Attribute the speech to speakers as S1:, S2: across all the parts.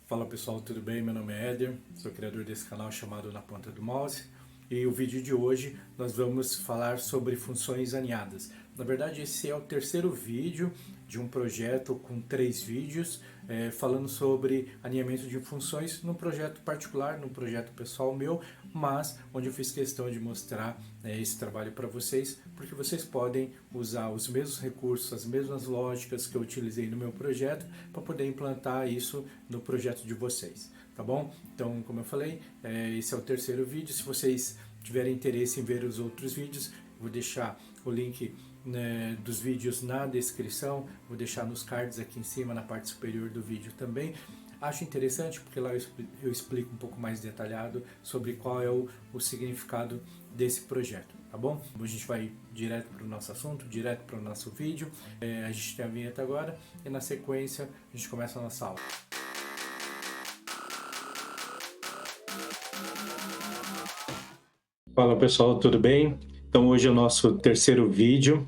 S1: Fala pessoal, tudo bem? Meu nome é Éder, sou criador desse canal chamado Na Ponta do Mouse e o vídeo de hoje nós vamos falar sobre funções aninhadas. Na verdade, esse é o terceiro vídeo de um projeto com 3 vídeos falando sobre alinhamento de funções num projeto particular, num projeto pessoal meu, mas onde eu fiz questão de mostrar esse trabalho para vocês, porque vocês podem usar os mesmos recursos, as mesmas lógicas que eu utilizei no meu projeto para poder implantar isso no projeto de vocês, tá bom? Então, como eu falei, esse é o terceiro vídeo. Se vocês tiverem interesse em ver os outros vídeos, vou deixar o link dos vídeos na descrição, vou deixar nos cards aqui em cima, na parte superior do vídeo também. Acho interessante porque lá eu explico um pouco mais detalhado sobre qual é o significado desse projeto, tá bom? A gente vai direto para o nosso assunto, direto para o nosso vídeo. A gente tem a vinheta agora e na sequência a gente começa a nossa aula. Fala pessoal, tudo bem? Então hoje é o nosso terceiro vídeo.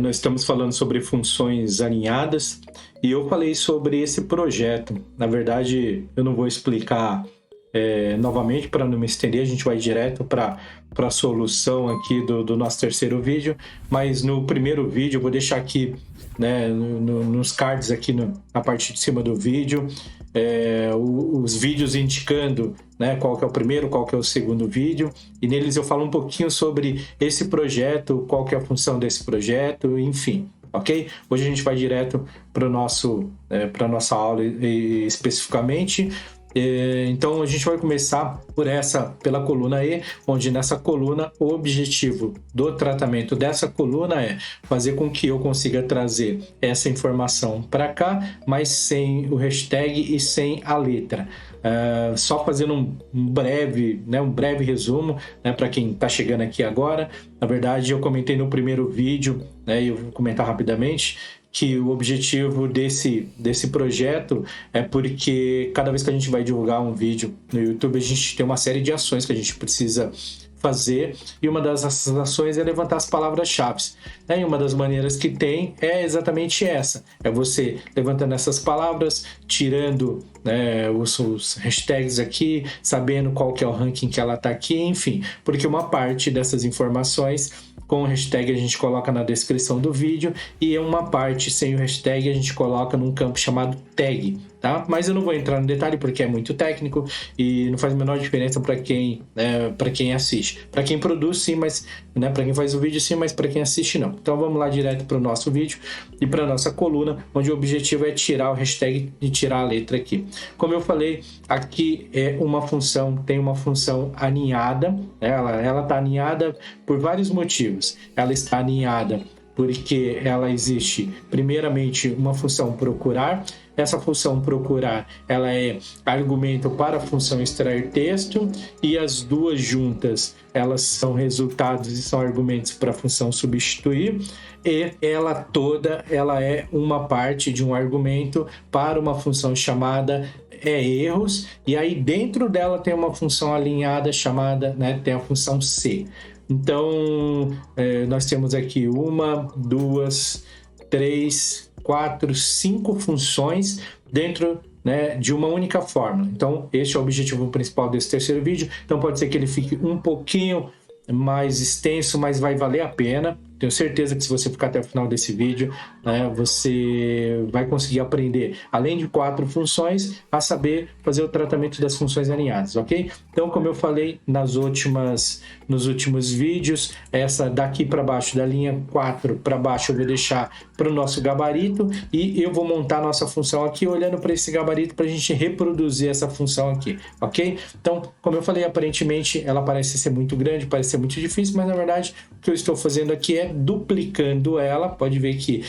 S1: Nós estamos falando sobre funções alinhadas e eu falei sobre esse projeto. Na verdade, eu não vou explicar novamente para não me estender, a gente vai direto para a solução aqui do nosso terceiro vídeo, mas no primeiro vídeo eu vou deixar aqui nos cards aqui na parte de cima do vídeo os vídeos indicando qual que é o primeiro, qual que é o segundo vídeo, e neles eu falo um pouquinho sobre esse projeto, qual que é a função desse projeto, enfim, ok? Hoje a gente vai direto para a nossa aula especificamente. Então a gente vai começar pela coluna E, onde nessa coluna o objetivo do tratamento dessa coluna é fazer com que eu consiga trazer essa informação para cá, mas sem o hashtag e sem a letra. Só fazendo um breve resumo para quem está chegando aqui agora. Na verdade, eu comentei no primeiro vídeo, e eu vou comentar rapidamente, que o objetivo desse projeto é porque cada vez que a gente vai divulgar um vídeo no YouTube, a gente tem uma série de ações que a gente precisa fazer, e uma das ações é levantar as palavras-chave. E uma das maneiras que tem é exatamente essa, é você levantando essas palavras, tirando os hashtags aqui, sabendo qual que é o ranking que ela está aqui, enfim, porque uma parte dessas informações com o hashtag a gente coloca na descrição do vídeo e uma parte sem o hashtag a gente coloca num campo chamado tag, tá? Mas eu não vou entrar no detalhe porque é muito técnico e não faz a menor diferença para quem assiste. Para quem produz sim, mas para quem faz o vídeo sim, mas para quem assiste não. Então vamos lá direto para o nosso vídeo e para nossa coluna, onde o objetivo é tirar o hashtag e tirar a letra aqui. Como eu falei, aqui tem uma função aninhada, ela está aninhada por vários motivos. Ela está aninhada porque ela existe, primeiramente, uma função procurar. Essa função procurar, ela é argumento para a função extrair texto, e as duas juntas, elas são resultados e são argumentos para a função substituir, e ela é uma parte de um argumento para uma função chamada erros, e aí dentro dela tem uma função alinhada chamada, tem a função C. Então, nós temos aqui 1, 2, 3, 4, 5 funções dentro de uma única fórmula. Então, este é o objetivo principal desse terceiro vídeo. Então, pode ser que ele fique um pouquinho mais extenso, mas vai valer a pena. Tenho certeza que se você ficar até o final desse vídeo, você vai conseguir aprender, além de 4 funções, a saber fazer o tratamento das funções alinhadas, ok? Então, como eu falei nos últimos vídeos, essa daqui para baixo, da linha 4 para baixo, eu vou deixar para o nosso gabarito e eu vou montar a nossa função aqui, olhando para esse gabarito para a gente reproduzir essa função aqui, ok? Então, como eu falei, aparentemente ela parece ser muito grande, parece ser muito difícil, mas na verdade o que eu estou fazendo aqui é duplicando ela. Pode ver que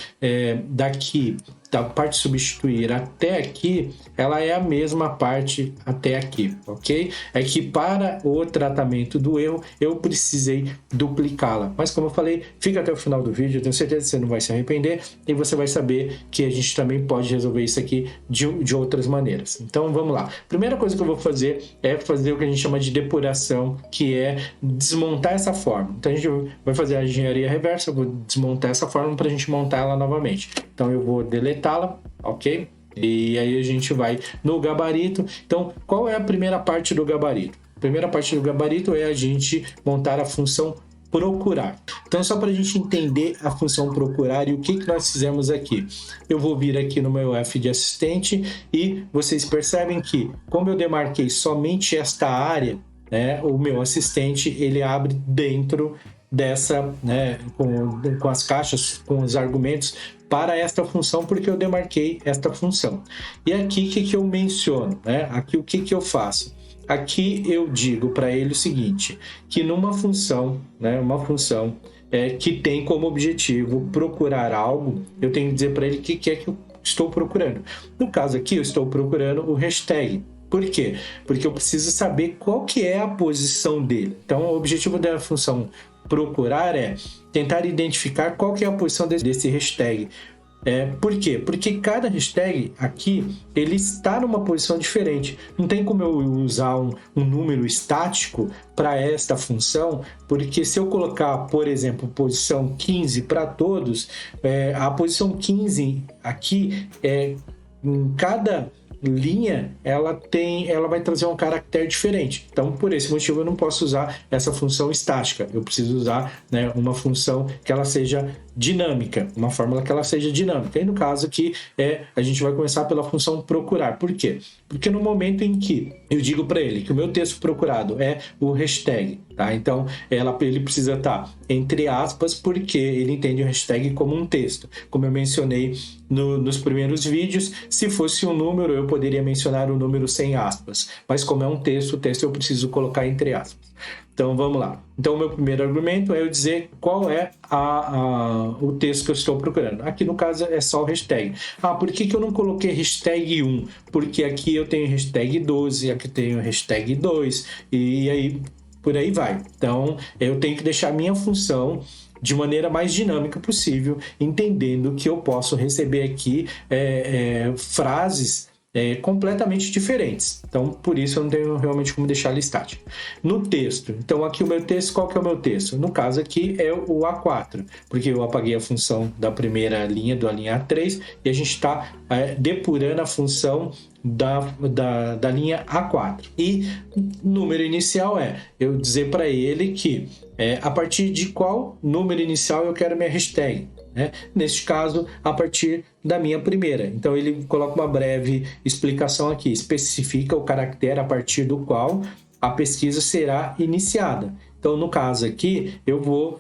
S1: daqui da parte substituir até aqui, ela é a mesma parte até aqui, ok? É que para o tratamento do erro, eu precisei duplicá-la. Mas como eu falei, fica até o final do vídeo, eu tenho certeza que você não vai se arrepender e você vai saber que a gente também pode resolver isso aqui de outras maneiras. Então vamos lá. Primeira coisa que eu vou fazer é fazer o que a gente chama de depuração, que é desmontar essa fórmula. Então a gente vai fazer a engenharia reversa, eu vou desmontar essa fórmula para a gente montar ela novamente. Então eu vou deletá-la, ok? E aí a gente vai no gabarito. Então, qual é a primeira parte do gabarito? A primeira parte do gabarito é a gente montar a função procurar. Então, só para a gente entender a função procurar e o que nós fizemos aqui. Eu vou vir aqui no meu F de assistente e vocês percebem que, como eu demarquei somente esta área, né, o meu assistente ele abre dentro dessa, né, com as caixas, com os argumentos para esta função, porque eu demarquei esta função. E aqui o que eu menciono? Né? Aqui o que eu faço? Aqui eu digo para ele o seguinte, que numa função, né, uma função que tem como objetivo procurar algo, eu tenho que dizer para ele o que é que eu estou procurando. No caso aqui, eu estou procurando o hashtag. Por quê? Porque eu preciso saber qual que é a posição dele. Então, o objetivo da função procurar é tentar identificar qual que é a posição desse hashtag. Por quê? Porque cada hashtag aqui, ele está numa posição diferente. Não tem como eu usar um número estático para esta função, porque se eu colocar, por exemplo, posição 15 para todos, a posição 15 aqui, em cada linha, ela vai trazer um caractere diferente. Então, por esse motivo, eu não posso usar essa função estática. Eu preciso usar, né, uma função que ela seja dinâmica, uma fórmula que ela seja dinâmica. E no caso aqui, a gente vai começar pela função procurar. Por quê? Porque no momento em que eu digo para ele que o meu texto procurado é o hashtag, tá? Então, ele precisa estar entre aspas, porque ele entende o hashtag como um texto. Como eu mencionei nos primeiros vídeos, se fosse um número, eu poderia mencionar o número sem aspas. Mas como é um texto, o texto eu preciso colocar entre aspas. Então, vamos lá. Então, o meu primeiro argumento é eu dizer qual é o texto que eu estou procurando. Aqui, no caso, é só o hashtag. Por que eu não coloquei hashtag 1? Porque aqui eu tenho hashtag 12, aqui eu tenho hashtag 2, e aí por aí vai. Então, eu tenho que deixar a minha função de maneira mais dinâmica possível, entendendo que eu posso receber aqui frases completamente diferentes. Então, por isso eu não tenho realmente como deixar ele estático. No texto, então aqui o meu texto, qual que é o meu texto? No caso aqui é o A4, porque eu apaguei a função da primeira linha, da linha A3, e a gente está depurando a função da linha A4. E número inicial eu dizer para ele que a partir de qual número inicial eu quero minha hashtag. Neste caso, a partir da minha primeira. Então, ele coloca uma breve explicação aqui, especifica o caractere a partir do qual a pesquisa será iniciada. Então, no caso aqui,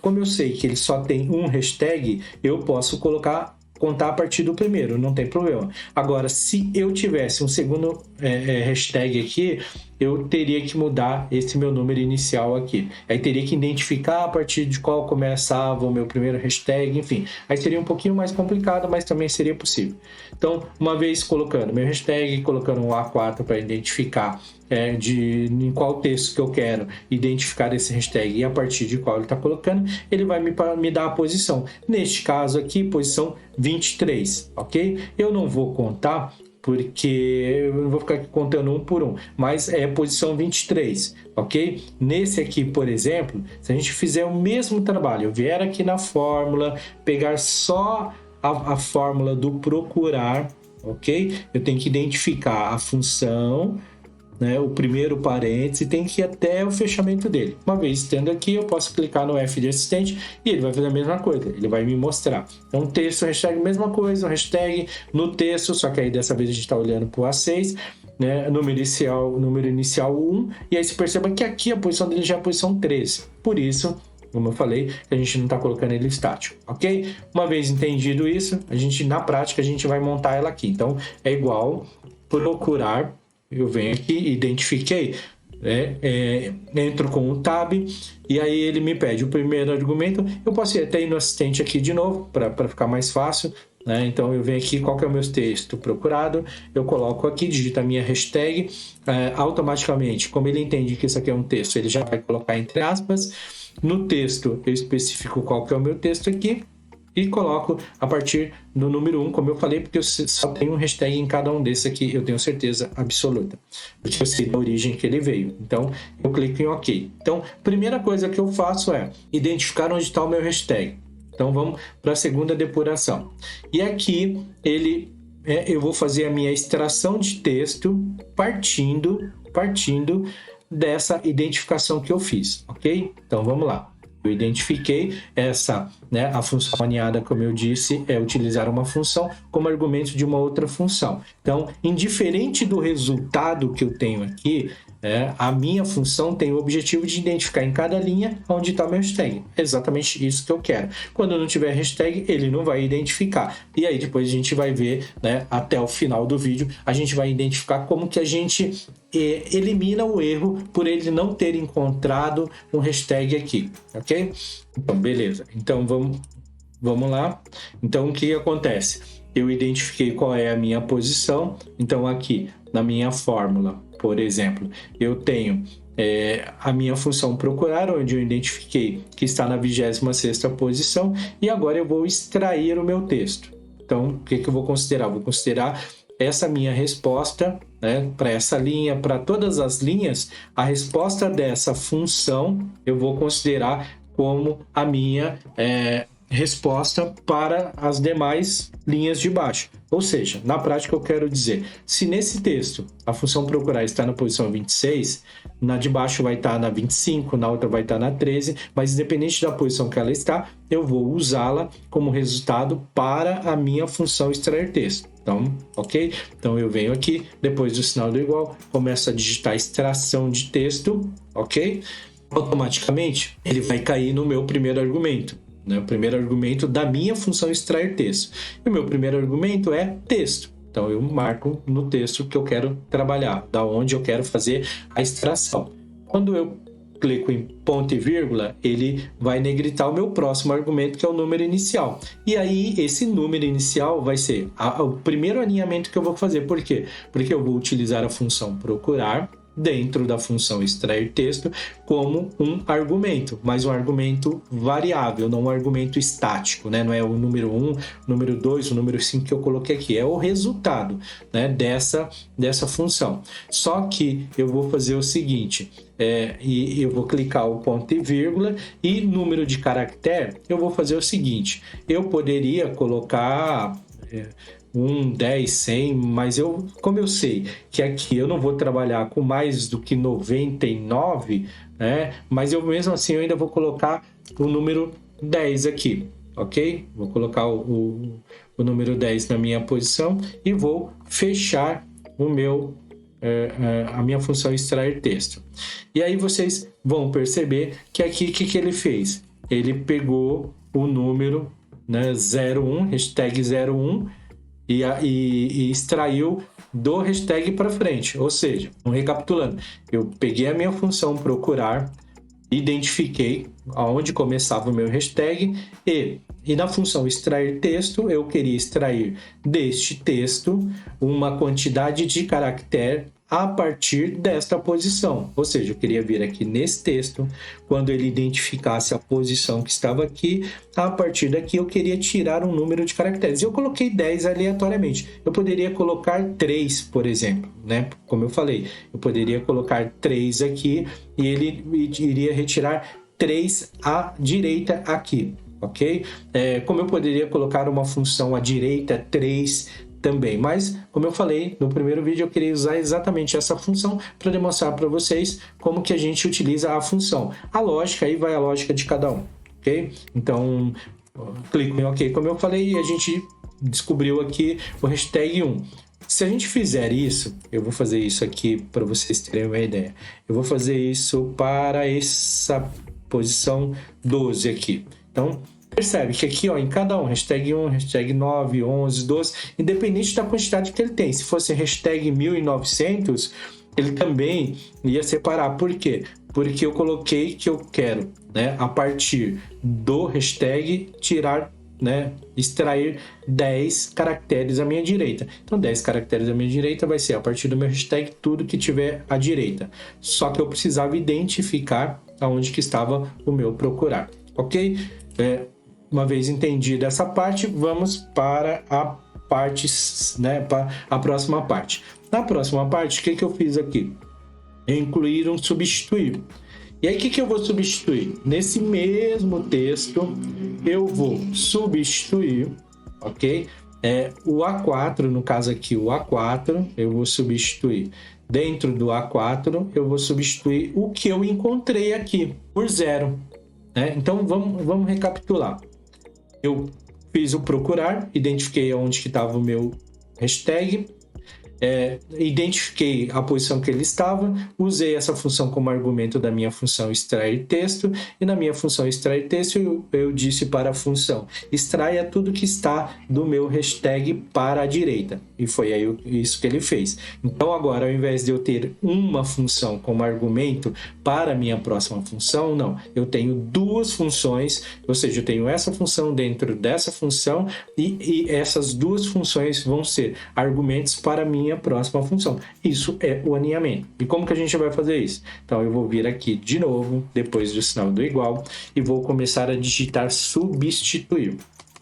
S1: como eu sei que ele só tem um hashtag, eu posso contar a partir do primeiro, não tem problema. Agora, se eu tivesse um segundo hashtag aqui, eu teria que mudar esse meu número inicial aqui. Aí teria que identificar a partir de qual começava o meu primeiro hashtag, enfim. Aí seria um pouquinho mais complicado, mas também seria possível. Então, uma vez colocando meu hashtag, colocando um A4 para identificar em qual texto que eu quero identificar esse hashtag e a partir de qual ele está colocando, ele vai me dar a posição. Neste caso aqui, posição 23, ok? Eu não vou contar, porque eu não vou ficar aqui contando um por um, mas é a posição 23, ok? Nesse aqui, por exemplo, se a gente fizer o mesmo trabalho, eu vier aqui na fórmula, pegar só a fórmula do procurar, ok? Eu tenho que identificar a função, o primeiro parêntese, tem que ir até o fechamento dele. Uma vez tendo aqui, eu posso clicar no F de assistente e ele vai fazer a mesma coisa, ele vai me mostrar. Então, texto, hashtag, mesma coisa, o hashtag no texto, só que aí dessa vez a gente está olhando para o A6, número inicial 1, e aí você perceba que aqui a posição dele já é a posição 13. Por isso, como eu falei, a gente não está colocando ele estático, ok? Uma vez entendido isso, na prática, a gente vai montar ela aqui. Então, é igual procurar. Eu venho aqui, identifiquei, entro com o tab e aí ele me pede o primeiro argumento. Eu posso ir até ir no assistente aqui de novo para ficar mais fácil. Então eu venho aqui, qual que é o meu texto procurado, eu coloco aqui, digito a minha hashtag, automaticamente, como ele entende que isso aqui é um texto, ele já vai colocar entre aspas. No texto eu especifico qual que é o meu texto aqui e coloco a partir do número 1, como eu falei, porque eu só tenho um hashtag em cada um desses aqui, eu tenho certeza absoluta, porque eu sei da origem que ele veio. Então, eu clico em OK. Então, primeira coisa que eu faço é identificar onde está o meu hashtag. Então, vamos para a segunda depuração. E aqui, ele eu vou fazer a minha extração de texto partindo dessa identificação que eu fiz, ok? Então, vamos lá. Eu identifiquei essa, né, a função aninhada, como eu disse, é utilizar uma função como argumento de uma outra função. Então, indiferente do resultado que eu tenho aqui, a minha função tem o objetivo de identificar em cada linha onde está meu hashtag. É exatamente isso que eu quero. Quando não tiver hashtag, ele não vai identificar. E aí depois a gente vai ver, né, até o final do vídeo, a gente vai identificar como que a gente elimina o erro por ele não ter encontrado um hashtag aqui, ok? Então, beleza. Então, vamos lá. Então, o que acontece? Eu identifiquei qual é a minha posição. Então, aqui, na minha fórmula, por exemplo, eu tenho a minha função procurar, onde eu identifiquei que está na 26ª posição, e agora eu vou extrair o meu texto. Então, o que eu vou considerar? Vou considerar essa minha resposta, né, para essa linha, para todas as linhas, a resposta dessa função eu vou considerar como a minha resposta para as demais linhas de baixo. Ou seja, na prática eu quero dizer, se nesse texto a função procurar está na posição 26, na de baixo vai estar na 25, na outra vai estar na 13, mas independente da posição que ela está, eu vou usá-la como resultado para a minha função extrair texto. Então, ok? Então eu venho aqui, depois do sinal do igual, começo a digitar extração de texto, ok? Automaticamente ele vai cair no meu primeiro argumento. O primeiro argumento da minha função extrair texto. E o meu primeiro argumento é texto. Então, eu marco no texto que eu quero trabalhar, da onde eu quero fazer a extração. Quando eu clico em ponto e vírgula, ele vai negritar o meu próximo argumento, que é o número inicial. E aí, esse número inicial vai ser o primeiro alinhamento que eu vou fazer. Por quê? Porque eu vou utilizar a função procurar dentro da função extrair texto como um argumento, mas um argumento variável, não um argumento estático, né? Não é o número 1, o número 2, o número 5 que eu coloquei aqui, é o resultado, né, dessa função. Só que eu vou fazer o seguinte, e eu vou clicar o ponto e vírgula, e número de caractere, eu vou fazer o seguinte, eu poderia colocar 1, 10, 100, mas como eu sei que aqui eu não vou trabalhar com mais do que 99, né? Mas eu mesmo assim eu ainda vou colocar o número 10 aqui, ok? Vou colocar o número 10 na minha posição e vou fechar a minha função extrair texto. E aí vocês vão perceber que aqui o que ele fez? Ele pegou o número, né, 01, hashtag 01, e extraiu do hashtag para frente. Ou seja, recapitulando, eu peguei a minha função procurar, identifiquei aonde começava o meu hashtag e na função extrair texto, eu queria extrair deste texto uma quantidade de caractere a partir desta posição. Ou seja, eu queria vir aqui nesse texto, quando ele identificasse a posição que estava aqui, a partir daqui eu queria tirar um número de caracteres. Eu coloquei 10 aleatoriamente. Eu poderia colocar 3, por exemplo, né? Como eu falei, eu poderia colocar 3 aqui e ele iria retirar 3 à direita aqui, ok? Como eu poderia colocar uma função à direita 3 também, mas como eu falei no primeiro vídeo, eu queria usar exatamente essa função para demonstrar para vocês como que a gente utiliza a função. A lógica, aí vai a lógica de cada um, ok? Então, clico em OK, como eu falei, e a gente descobriu aqui o hashtag 1. Se a gente fizer isso, eu vou fazer isso aqui para vocês terem uma ideia. Eu vou fazer isso para essa posição 12 aqui. Então, percebe que aqui, ó, em cada um, hashtag 1, hashtag 9, 11, 12, independente da quantidade que ele tem. Se fosse hashtag 1900, ele também ia separar. Por quê? Porque eu coloquei que eu quero, né, a partir do hashtag, tirar, né, extrair 10 caracteres à minha direita. Então, 10 caracteres à minha direita vai ser a partir do meu hashtag tudo que tiver à direita. Só que eu precisava identificar aonde que estava o meu procurar, ok? Uma vez entendida essa parte, vamos para a parte, né, para a próxima parte. Na próxima parte, o que eu fiz aqui? Incluir um substituir. E aí, o que eu vou substituir? Nesse mesmo texto, eu vou substituir, ok? O A4, no caso aqui, o A4, eu vou substituir. Dentro do A4, eu vou substituir o que eu encontrei aqui por 0. Né? Então, vamos recapitular. Eu fiz o procurar, identifiquei onde que estava o meu hashtag, identifiquei a posição que ele estava, usei essa função como argumento da minha função extrair texto, e na minha função extrair texto eu disse para a função extraia tudo que está do meu hashtag para a direita, e foi aí isso que ele fez. Então agora, ao invés de eu ter uma função como argumento para a minha próxima função, não, eu tenho duas funções, ou seja, eu tenho essa função dentro dessa função, e essas duas funções vão ser argumentos para a minha próxima função. Isso é o alinhamento. E como que a gente vai fazer isso? Então eu vou vir aqui de novo, depois do sinal do igual, e vou começar a digitar substituir.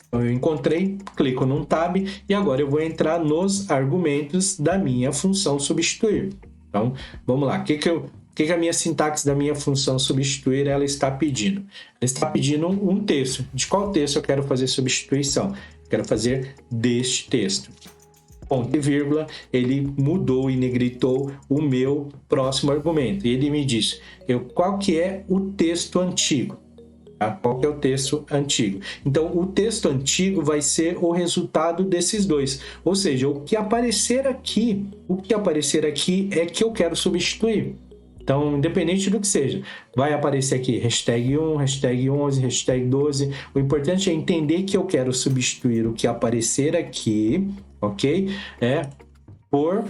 S1: Então eu encontrei, clico num tab, e agora eu vou entrar nos argumentos da minha função substituir. Então, vamos lá. O que a minha sintaxe da minha função substituir ela está pedindo? Ela está pedindo um texto. De qual texto eu quero fazer substituição? Eu quero fazer deste texto. Ponto e vírgula, ele mudou e negritou o meu próximo argumento. E ele me diz, qual que é o texto antigo? Tá? Qual que é o texto antigo? Então, o texto antigo vai ser o resultado desses dois. Ou seja, o que aparecer aqui é que eu quero substituir. Então, independente do que seja, vai aparecer aqui hashtag 1, hashtag 11, hashtag 12. O importante é entender que eu quero substituir o que aparecer aqui, ok? Por,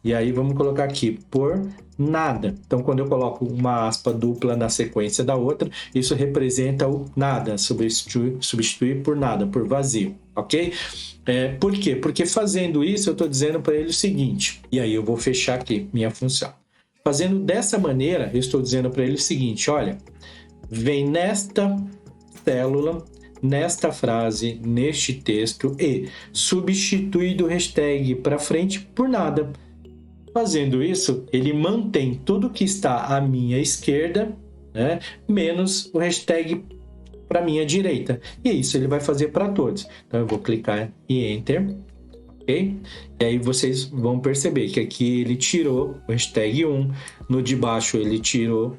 S1: e aí vamos colocar aqui, por nada. Então, quando eu coloco uma aspa dupla na sequência da outra, isso representa o nada, substituir por nada, por vazio, ok? Por quê? Porque fazendo isso, eu estou dizendo para ele o seguinte, e aí eu vou fechar aqui minha função. Fazendo dessa maneira, eu estou dizendo para ele o seguinte, olha, vem nesta célula, nesta frase, neste texto e substitui do hashtag para frente por nada. Fazendo isso, ele mantém tudo que está à minha esquerda, né, menos o hashtag para minha direita. E isso ele vai fazer para todos. Então eu vou clicar em Enter. Okay? E aí vocês vão perceber que aqui ele tirou o hashtag 1, no de baixo ele tirou,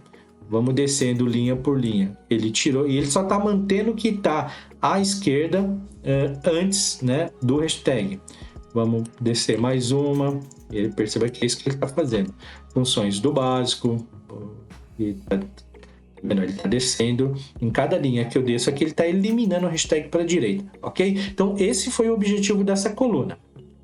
S1: vamos descendo linha por linha, ele tirou e ele só está mantendo o que está à esquerda antes, né, do hashtag. Vamos descer mais uma, ele perceba que é isso que ele está fazendo. Funções do básico, ele está descendo, em cada linha que eu desço aqui ele está eliminando o hashtag para a direita, ok? Então esse foi o objetivo dessa coluna.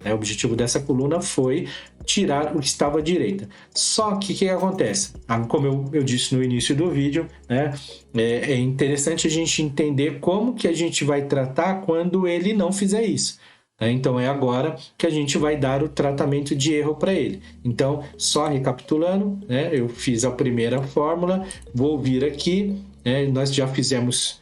S1: O objetivo dessa coluna foi tirar o que estava à direita. Só que o que acontece? Como eu disse no início do vídeo, né, é interessante a gente entender como que a gente vai tratar quando ele não fizer isso. Então é agora que a gente vai dar o tratamento de erro para ele. Então, só recapitulando, né, eu fiz a primeira fórmula, vou vir aqui, nós já fizemos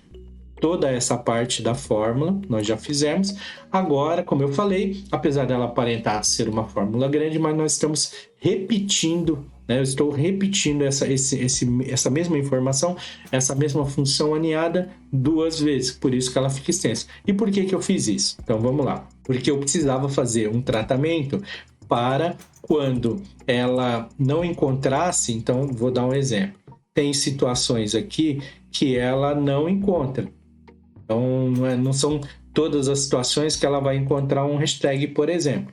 S1: toda essa parte da fórmula, nós já fizemos. Agora, como eu falei, apesar dela aparentar ser uma fórmula grande, mas nós estamos repetindo, né? Eu estou repetindo essa mesma informação, essa mesma função aninhada duas vezes, por isso que ela fica extensa. E por que eu fiz isso? Então, vamos lá. Porque eu precisava fazer um tratamento para quando ela não encontrasse, então, vou dar um exemplo. Tem situações aqui que ela não encontra. Então, não são todas as situações que ela vai encontrar um hashtag, por exemplo.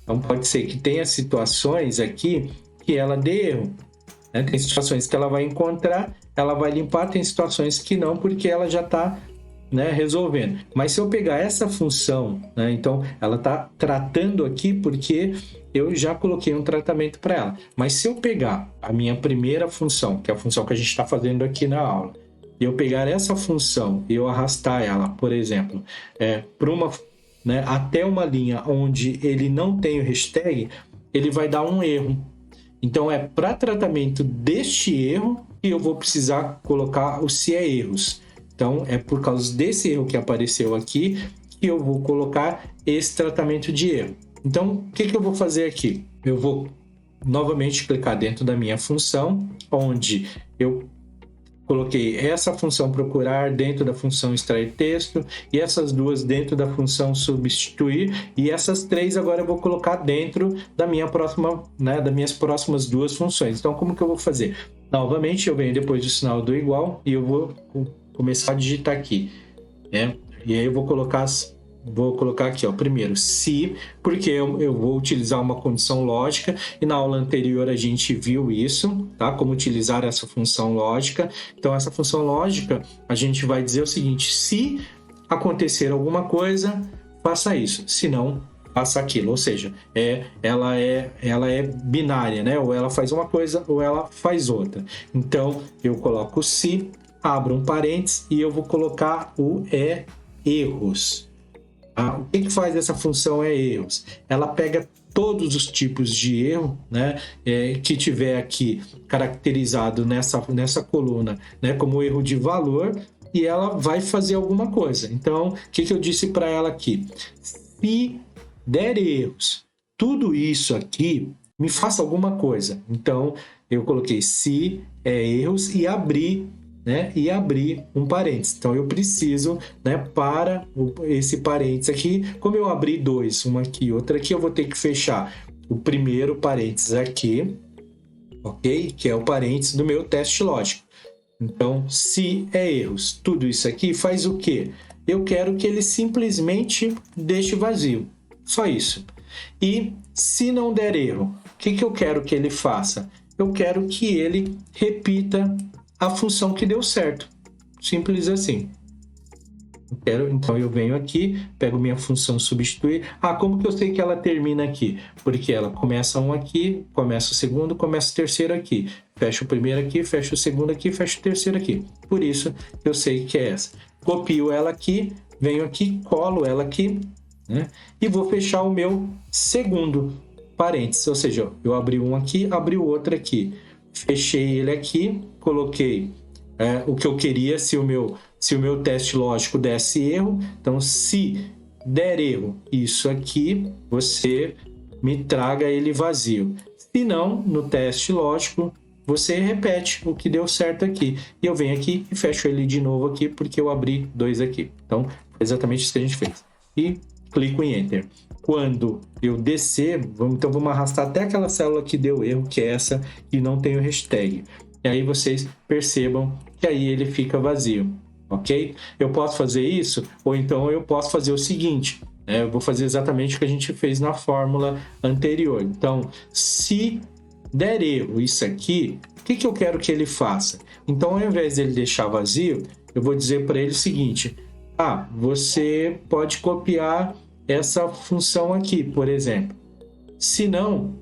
S1: Então, pode ser que tenha situações aqui que ela dê erro. Né? Tem situações que ela vai encontrar, ela vai limpar, tem situações que não, porque ela já está, né, resolvendo. Mas se eu pegar essa função, né, então ela está tratando aqui porque eu já coloquei um tratamento para ela. Mas se eu pegar a minha primeira função, que é a função que a gente está fazendo aqui na aula, e eu pegar essa função e eu arrastar ela, por exemplo, para uma, né, até uma linha onde ele não tem o hashtag, ele vai dar um erro. Então, para tratamento deste erro que eu vou precisar colocar o se é erros. Então, é por causa desse erro que apareceu aqui que eu vou colocar esse tratamento de erro. Então, o que eu vou fazer aqui? Eu vou novamente clicar dentro da minha função, onde eu coloquei essa função procurar dentro da função extrair texto e essas duas dentro da função substituir, e essas três agora eu vou colocar dentro da minha próxima, né, das minhas próximas duas funções. Então, como que eu vou fazer? Novamente, eu venho depois do sinal do igual e eu vou começar a digitar aqui, né? E aí eu vou colocar aqui, ó, primeiro, se, porque eu vou utilizar uma condição lógica, e na aula anterior a gente viu isso, tá? Como utilizar essa função lógica. Então, essa função lógica, a gente vai dizer o seguinte: se acontecer alguma coisa, faça isso, se não, faça aquilo. Ou seja, ela é binária, né? Ou ela faz uma coisa ou ela faz outra. Então, eu coloco se, abro um parênteses e eu vou colocar o erros. O que faz essa função erros? Ela pega todos os tipos de erro, né, que tiver aqui caracterizado nessa coluna, né, como erro de valor, e ela vai fazer alguma coisa. Então, o que eu disse para ela aqui? Se der erros, tudo isso aqui, me faça alguma coisa. Então, eu coloquei se erros e abri, né, e abrir um parênteses. Então, eu preciso, né, para esse parênteses aqui, como eu abri dois, uma aqui e outra aqui, eu vou ter que fechar o primeiro parênteses aqui, ok? Que é o parênteses do meu teste lógico. Então, se erros, tudo isso aqui faz o quê? Eu quero que ele simplesmente deixe vazio. Só isso. E se não der erro, o que eu quero que ele faça? Eu quero que ele repita a função que deu certo. Simples assim. Então eu venho aqui, pego minha função substituir. Como que eu sei que ela termina aqui? Porque ela começa um aqui, começa o segundo, começa o terceiro aqui. Fecha o primeiro aqui, fecha o segundo aqui, fecha o terceiro aqui. Por isso eu sei que é essa. Copio ela aqui, venho aqui, colo ela aqui, né? E vou fechar o meu segundo parênteses. Ou seja, eu abri um aqui, abri o outro aqui. Fechei ele aqui, coloquei o que eu queria se o meu teste lógico desse erro. Então, se der erro isso aqui, você me traga ele vazio. Se não, no teste lógico, você repete o que deu certo aqui. E eu venho aqui e fecho ele de novo aqui, porque eu abri dois aqui. Então, foi exatamente isso que a gente fez. E clico em Enter. Quando eu descer, então vamos arrastar até aquela célula que deu erro, que é essa, e não tem o hashtag. E aí vocês percebam que aí ele fica vazio, ok? Eu posso fazer isso, ou então eu posso fazer o seguinte, né? Eu vou fazer exatamente o que a gente fez na fórmula anterior. Então, se der erro isso aqui, o que eu quero que ele faça? Então, ao invés dele deixar vazio, eu vou dizer para ele o seguinte: você pode copiar essa função aqui, por exemplo. Se não,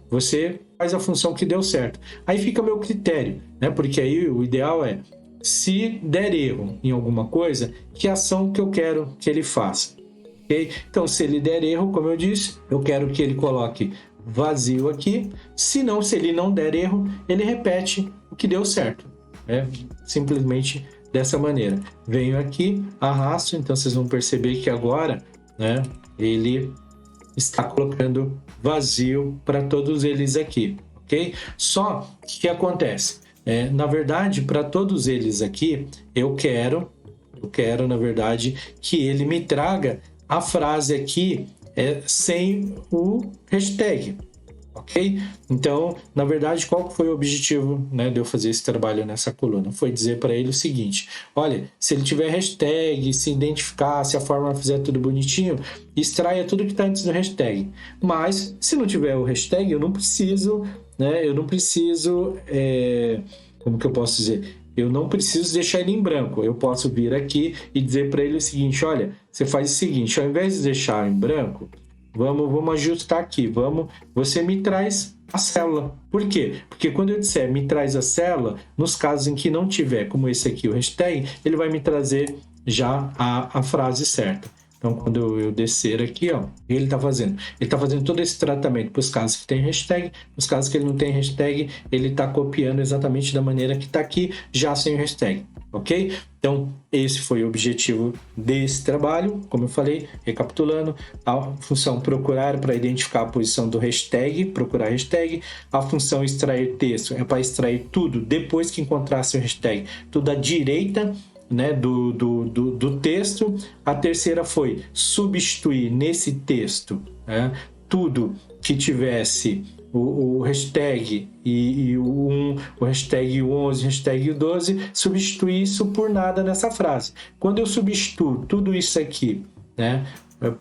S1: você faz a função que deu certo. Aí fica meu critério, né? Porque aí o ideal é, se der erro em alguma coisa, que ação que eu quero que ele faça, ok? Então, se ele der erro, como eu disse, eu quero que ele coloque vazio aqui. Se ele não der erro, ele repete o que deu certo. Simplesmente dessa maneira. Venho aqui, arrasto, então vocês vão perceber que agora, né, ele está colocando vazio para todos eles aqui, ok? Só que acontece? Na verdade, para todos eles aqui, eu quero, na verdade, que ele me traga a frase aqui sem o hashtag, ok? Então, na verdade, qual foi o objetivo, né, de eu fazer esse trabalho nessa coluna? Foi dizer para ele o seguinte: olha, se ele tiver hashtag, se identificar, se a fórmula fizer tudo bonitinho, extraia tudo que está antes do hashtag. Mas, se não tiver o hashtag, eu não preciso, né, como que eu posso dizer? Eu não preciso deixar ele em branco. Eu posso vir aqui e dizer para ele o seguinte: olha, você faz o seguinte, ao invés de deixar em branco, vamos ajustar aqui, você me traz a célula. Por quê? Porque quando eu disser me traz a célula, nos casos em que não tiver, como esse aqui, o hashtag, ele vai me trazer já a frase certa. Então, quando eu descer aqui, ó, ele está fazendo? Ele está fazendo todo esse tratamento para os casos que tem hashtag, os casos que ele não tem hashtag, ele está copiando exatamente da maneira que está aqui, já sem o hashtag, ok? Então, esse foi o objetivo desse trabalho, como eu falei, recapitulando, a função procurar para identificar a posição do hashtag, procurar hashtag, a função extrair texto é para extrair tudo depois que encontrasse o hashtag, tudo à direita, né, do texto. A terceira foi substituir nesse texto, né, tudo que tivesse o hashtag e o 1, o hashtag 11, o hashtag 12, substituir isso por nada nessa frase. Quando eu substituo tudo isso aqui, né,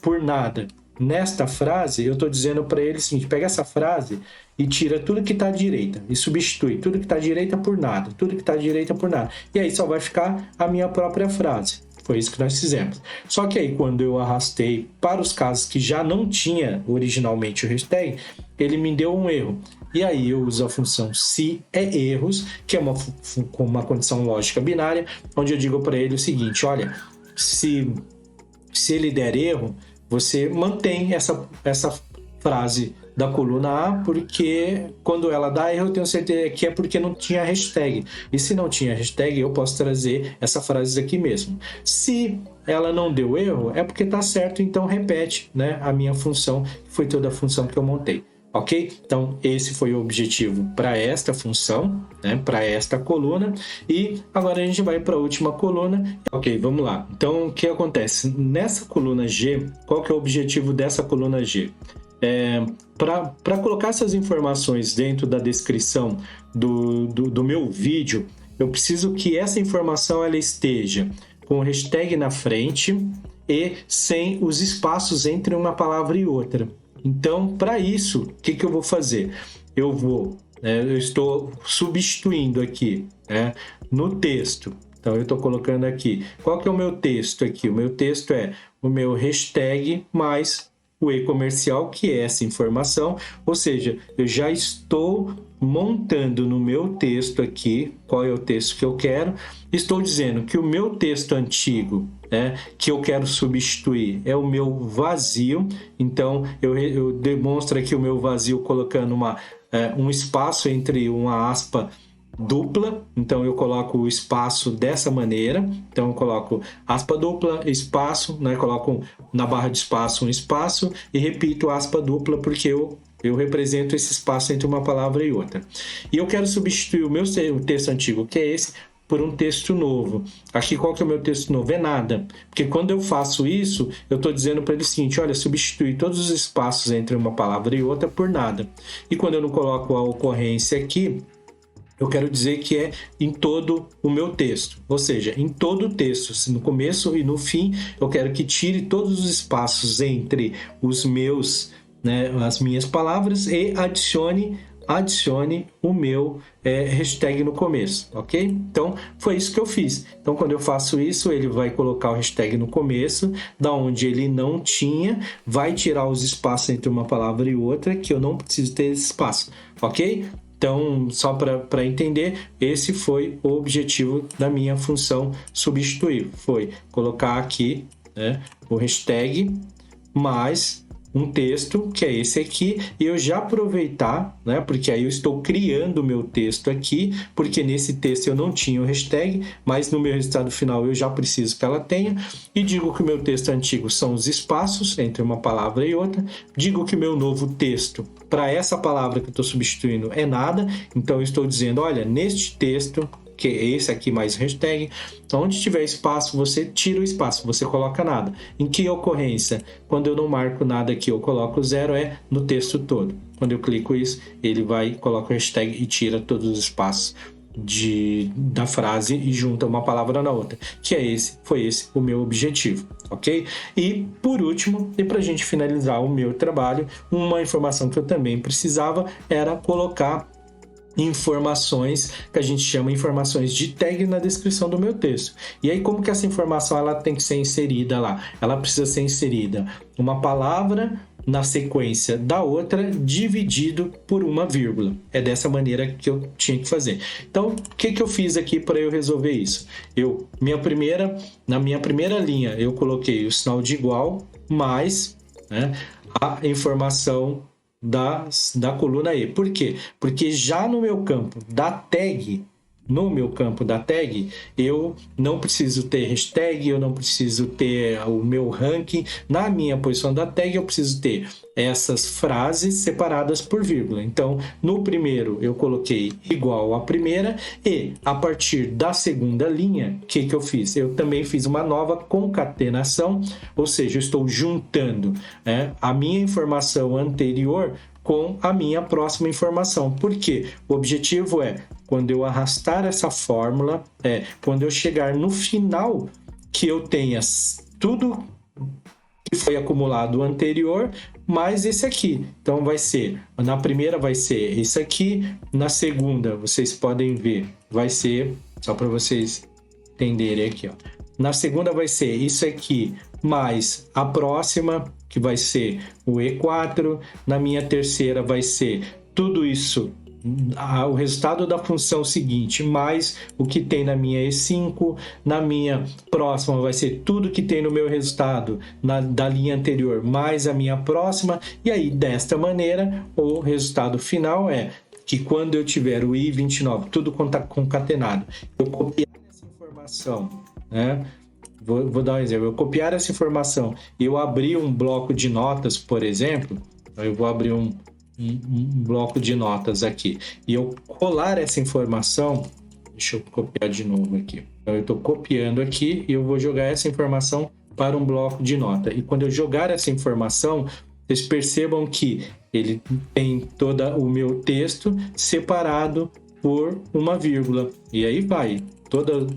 S1: por nada nesta frase, eu estou dizendo para ele o seguinte: pega essa frase e tira tudo que está à direita e substitui tudo que está à direita por nada, tudo que está à direita por nada. E aí só vai ficar a minha própria frase. Foi isso que nós fizemos. Só que aí, quando eu arrastei para os casos que já não tinha originalmente o hashtag, ele me deu um erro. E aí eu uso a função se é erros, que é uma condição lógica binária, onde eu digo para ele o seguinte: olha, se ele der erro, você mantém essa frase da coluna A, porque quando ela dá erro, eu tenho certeza que é porque não tinha hashtag. E se não tinha hashtag, eu posso trazer essa frase aqui mesmo. Se ela não deu erro, é porque está certo, então repete, né, a minha função, que foi toda a função que eu montei. Ok? Então, esse foi o objetivo para esta função, né, para esta coluna. E agora a gente vai para a última coluna. Ok, vamos lá. Então, o que acontece? Nessa coluna G, qual que é o objetivo dessa coluna G? Para colocar essas informações dentro da descrição do meu vídeo, eu preciso que essa informação ela esteja com o hashtag na frente e sem os espaços entre uma palavra e outra. Então, para isso, o que eu vou fazer? Eu estou substituindo aqui, né, no texto. Então, eu estou colocando aqui. Qual que é o meu texto aqui? O meu texto é o meu hashtag mais o e-comercial, que é essa informação. Ou seja, eu já estou montando no meu texto aqui, qual é o texto que eu quero. Estou dizendo que o meu texto antigo, né, que eu quero substituir, é o meu vazio. Então, eu demonstro aqui o meu vazio colocando um espaço entre uma aspa dupla. Então eu coloco o espaço dessa maneira. Então eu coloco aspa dupla, espaço, né? Coloco na barra de espaço um espaço e repito aspa dupla porque eu represento esse espaço entre uma palavra e outra. E eu quero substituir o texto antigo, que é esse, por um texto novo. Aqui, qual que é o meu texto novo? É nada. Porque quando eu faço isso, eu estou dizendo para ele o seguinte: olha, substitui todos os espaços entre uma palavra e outra por nada. E quando eu não coloco a ocorrência aqui, eu quero dizer que é em todo o meu texto, ou seja, em todo o texto, no começo e no fim, eu quero que tire todos os espaços entre os meus, né, as minhas palavras e adicione o meu hashtag no começo, ok? Então, foi isso que eu fiz. Então, quando eu faço isso, ele vai colocar o hashtag no começo, da onde ele não tinha, vai tirar os espaços entre uma palavra e outra, que eu não preciso ter esse espaço, ok? Então, só para entender, esse foi o objetivo da minha função substituir. Foi colocar aqui, né, o hashtag mais um texto, que é esse aqui, e eu já aproveitar, né, porque aí eu estou criando o meu texto aqui, porque nesse texto eu não tinha o hashtag, mas no meu resultado final eu já preciso que ela tenha, e digo que o meu texto antigo são os espaços entre uma palavra e outra, digo que o meu novo texto, para essa palavra que eu estou substituindo, é nada, então eu estou dizendo, olha, neste texto, que é esse aqui mais hashtag, onde tiver espaço, você tira o espaço, você coloca nada. Em que ocorrência? Quando eu não marco nada aqui, eu coloco zero, é no texto todo. Quando eu clico isso, ele vai, coloca o hashtag e tira todos os espaços da frase e junta uma palavra na outra, que foi esse o meu objetivo, ok? E por último, e para a gente finalizar o meu trabalho, uma informação que eu também precisava era colocar informações que a gente chama informações de tag na descrição do meu texto. E aí, como que essa informação ela tem que ser inserida lá? Ela precisa ser inserida uma palavra na sequência da outra, dividido por uma vírgula. É dessa maneira que eu tinha que fazer. Então, o que eu fiz aqui para eu resolver isso? Na minha primeira linha, eu coloquei o sinal de igual mais, né, a informação da coluna E. Por quê? Porque já no meu campo da tag, eu não preciso ter hashtag, eu não preciso ter o meu ranking. Na minha posição da tag, eu preciso ter essas frases separadas por vírgula. Então, no primeiro, eu coloquei igual à primeira, e a partir da segunda linha, o que eu fiz? Eu também fiz uma nova concatenação, ou seja, eu estou juntando, né, a minha informação anterior com a minha próxima informação. Por quê? O objetivo é, quando eu arrastar essa fórmula, quando eu chegar no final, que eu tenha tudo que foi acumulado anterior, mais esse aqui. Então, na primeira vai ser isso aqui, na segunda, vocês podem ver, vai ser, só para vocês entenderem aqui, ó. Na segunda vai ser isso aqui, mais a próxima, que vai ser o E4. Na minha terceira vai ser tudo isso, o resultado da função seguinte, mais o que tem na minha E5. Na minha próxima vai ser tudo que tem no meu resultado da linha anterior, mais a minha próxima. E aí, desta maneira, o resultado final é que quando eu tiver o I29, tudo concatenado, eu copiar essa informação, né? Vou dar um exemplo. Eu copiar essa informação e eu abrir um bloco de notas, por exemplo, eu vou abrir um bloco de notas aqui e eu colar essa informação. Deixa eu copiar de novo aqui. Então, eu estou copiando aqui e eu vou jogar essa informação para um bloco de nota. E quando eu jogar essa informação, vocês percebam que ele tem todo o meu texto separado por uma vírgula. E aí vai.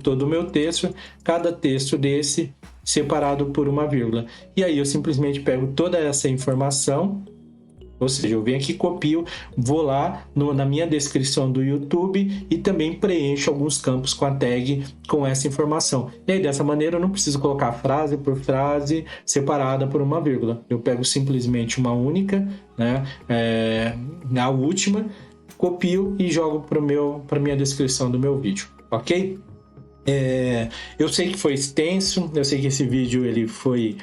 S1: Todo o meu texto, cada texto desse separado por uma vírgula. E aí eu simplesmente pego toda essa informação, ou seja, eu venho aqui, copio, vou lá na minha descrição do YouTube e também preencho alguns campos com a tag com essa informação. E aí, dessa maneira, eu não preciso colocar frase por frase separada por uma vírgula. Eu pego simplesmente uma única, né, a última, copio e jogo para a minha descrição do meu vídeo. Ok? Eu sei que foi extenso, eu sei que esse vídeo ele foi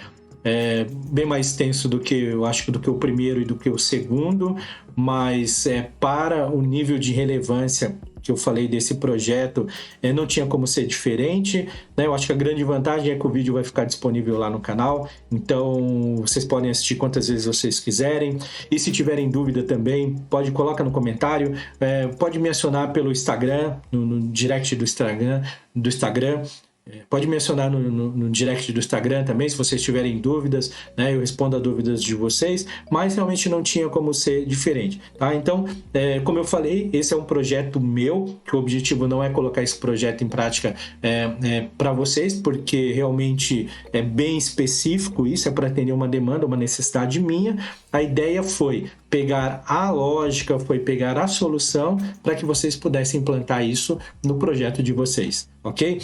S1: bem mais extenso do que eu acho do que o primeiro e do que o segundo, mas para o nível de relevância que eu falei desse projeto, não tinha como ser diferente, né? Eu acho que a grande vantagem é que o vídeo vai ficar disponível lá no canal, então vocês podem assistir quantas vezes vocês quiserem, e se tiverem dúvida também, coloca no comentário, pode me acionar pelo Instagram, no direct do Instagram. Pode mencionar no direct do Instagram também, se vocês tiverem dúvidas, né? Eu respondo a dúvidas de vocês, mas realmente não tinha como ser diferente, tá? Então, como eu falei, esse é um projeto meu, que o objetivo não é colocar esse projeto em prática para vocês, porque realmente é bem específico, isso é para atender uma demanda, uma necessidade minha. A ideia foi pegar a lógica, foi pegar a solução para que vocês pudessem implantar isso no projeto de vocês, ok?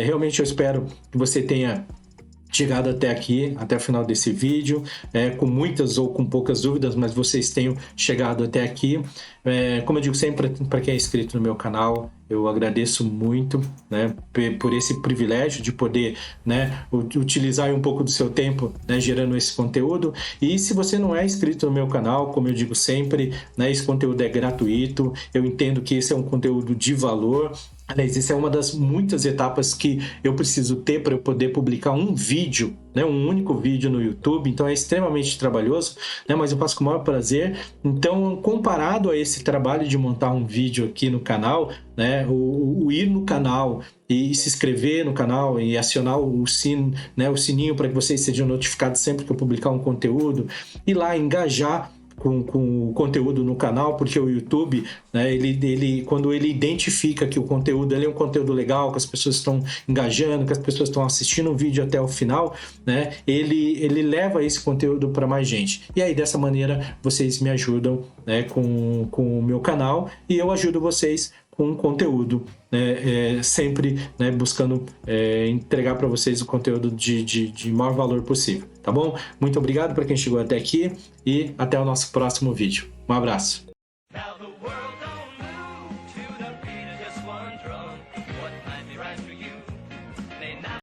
S1: Realmente eu espero que você tenha chegado até aqui, até o final desse vídeo, com muitas ou com poucas dúvidas, mas vocês tenham chegado até aqui. Como eu digo sempre, para quem é inscrito no meu canal, eu agradeço muito, né, por esse privilégio de poder, né, utilizar um pouco do seu tempo, né, gerando esse conteúdo. E se você não é inscrito no meu canal, como eu digo sempre, né, esse conteúdo é gratuito. Eu entendo que esse é um conteúdo de valor. Aliás, essa é uma das muitas etapas que eu preciso ter para eu poder publicar um vídeo, né, um único vídeo no YouTube. Então é extremamente trabalhoso, né, mas eu faço com o maior prazer. Então, comparado a esse trabalho de montar um vídeo aqui no canal, né, o ir no canal e se inscrever no canal e acionar o sininho para que vocês sejam notificados sempre que eu publicar um conteúdo, e lá engajar com o conteúdo no canal, porque o YouTube, né, quando ele identifica que o conteúdo é um conteúdo legal, que as pessoas estão engajando, que as pessoas estão assistindo o vídeo até o final, né, ele leva esse conteúdo para mais gente. E aí, dessa maneira, vocês me ajudam, né, com o meu canal, e eu ajudo vocês com conteúdo, né, sempre, né, buscando entregar para vocês o conteúdo de maior valor possível. tá bom? Muito obrigado para quem chegou até aqui e até o nosso próximo vídeo. Um abraço.